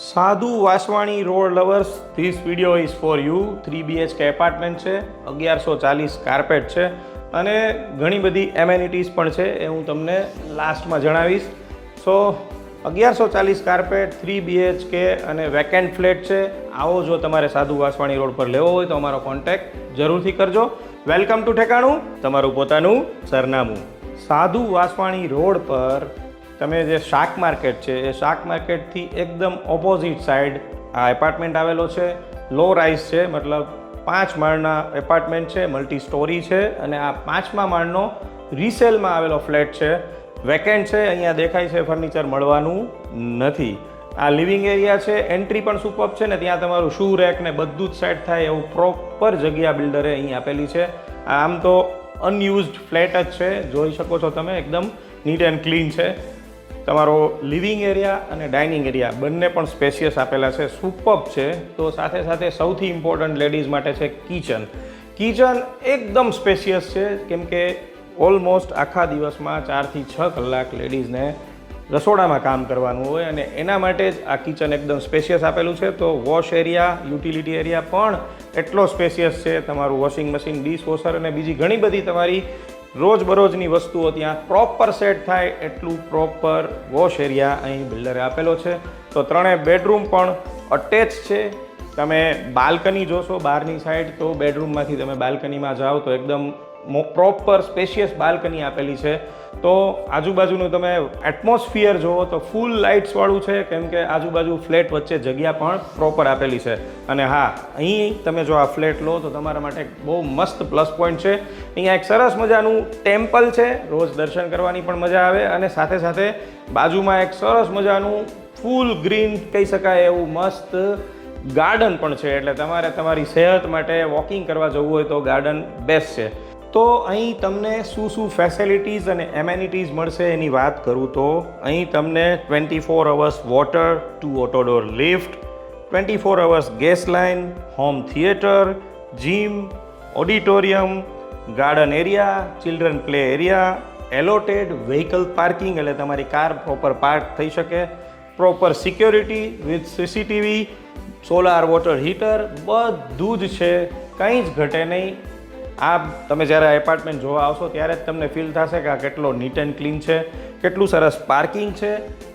સાધુ Vaswani road lovers, this video is for you. 3 BHK apartment છે, 1140 carpet છે અને ઘણી બધી એમેનિટીઝ પણ છે, એ હું તમને લાસ્ટમાં જણાવીશ. સો 1140 કાર્પેટ, 3 BHK અને વેકેન્ટ ફ્લેટ છે. આવો જો તમારે સાધુ વાસવાણી રોડ પર લેવો હોય તો અમારો કોન્ટેક્ટ જરૂરથી કરજો. વેલકમ ટુ ઠેકાણું, તમારું પોતાનું સરનામું. સાધુ વાસવાણી રોડ પર તમે જે શાક માર્કેટ છે એ શાક માર્કેટથી એકદમ ઓપોઝિટ સાઈડ આ એપાર્ટમેન્ટ આવેલો છે. લો રાઇઝ છે, મતલબ 5 માળના એપાર્ટમેન્ટ છે, મલ્ટી સ્ટોરી છે અને આ 5મા માળનો રીસેલમાં આવેલો ફ્લેટ છે. વેકેન્ટ છે, અહીંયા દેખાય છે ફર્નિચર મળવાનું નથી. આ લિવિંગ એરિયા છે, એન્ટ્રી પણ સુપર છે ને ત્યાં તમારું શૂ રેક ને બધું જ સેટ થાય એવું પ્રોપર જગ્યા બિલ્ડરે અહીં આપેલી છે. આમ તો અનયુઝડ ફ્લેટ જ છે, જોઈ શકો છો તમે, એકદમ નીટ એન્ડ ક્લીન છે. તમારો લિવિંગ એરિયા અને ડાઇનિંગ એરિયા બંને પણ સ્પેશિયસ આપેલા છે, સુપર્બ છે. તો સાથે સાથે સૌથી ઇમ્પોર્ટન્ટ લેડીઝ માટે છે કિચન. કિચન એકદમ સ્પેશિયસ છે, કેમ કે ઓલમોસ્ટ આખા દિવસમાં 4 થી 6 કલાક લેડીઝને રસોડામાં કામ કરવાનું હોય અને એના માટે જ આ કિચન એકદમ સ્પેશિયસ આપેલું છે. તો વોશ એરિયા, યુટિલિટી એરિયા પણ એટલો સ્પેશિયસ છે. તમારું વોશિંગ મશીન, ડિશવોશર અને બીજી ઘણી બધી તમારી રોજબરોજની વસ્તુઓ ત્યાં પ્રોપર સેટ થાય એટલું પ્રોપર વોશ એરિયા અહીં બિલ્ડરે આપેલો છે. તો 3 બેડરૂમ પણ અટેચ છે. તમે બાલ્કની જોશો બહારની સાઈડ, તો બેડરૂમમાંથી તમે બાલ્કનીમાં જાઓ તો એકદમ પ્રોપર સ્પેશિયસ બાલ્કની આપેલી છે. તો આજુબાજુનું તમે એટમોસ્ફિયર જુઓ તો ફૂલ લાઇટ્સવાળું છે, કેમ કે આજુબાજુ ફ્લેટ વચ્ચે જગ્યા પણ પ્રોપર આપેલી છે. અને હા, અહીં તમે જો આ ફ્લેટ લો તો તમારા માટે એક બહુ મસ્ત પ્લસ પોઈન્ટ છે. અહીંયા એક સરસ મજાનું ટેમ્પલ છે, રોજ દર્શન કરવાની પણ મજા આવે અને સાથે સાથે બાજુમાં એક સરસ મજાનું ફૂલ ગ્રીન કહી શકાય એવું મસ્ત ગાર્ડન પણ છે. એટલે તમારે તમારી સેહત માટે વોકિંગ કરવા જવું હોય તો ગાર્ડન બેસ્ટ છે. તો અહીં તમને શું ફેસિલિટીઝ અને એમેનિટીઝ મળશે એની વાત કરું તો અહીં તમને 24 hours water, 2 auto door lift, 24 hours gas line, home theatre, gym, auditorium, garden area, children play area, allotted vehicle parking એટલે તમારી કાર પ્રોપર પાર્ક થઈ શકે, proper security with CCTV, solar water heater, બધું જ છે, કંઈ જ ઘટે નહીં. આ તમે જ્યારે એપાર્ટમેન્ટ જોવા આવશો ત્યારે જ તમને ફીલ થશે કે આ કેટલો નીટ એન્ડ ક્લીન છે, કેટલું સરસ પાર્કિંગ છે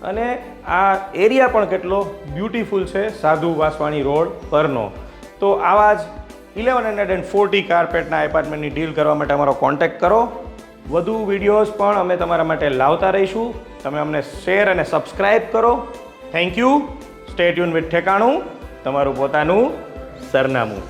અને આ એરિયા પણ કેટલો બ્યુટીફુલ છે સાધુ વાસવાણી રોડ પરનો. તો આવા જ 1140 કાર્પેટના એપાર્ટમેન્ટની ડીલ કરવા માટે અમારો કોન્ટેક્ટ કરો. વધુ વિડીયોઝ પણ અમે તમારા માટે લાવતા રહીશું. તમે અમને શેર અને સબસ્ક્રાઈબ કરો. Thank you. Stay tune with ઠેકાણું, તમારું પોતાનું સરનામું.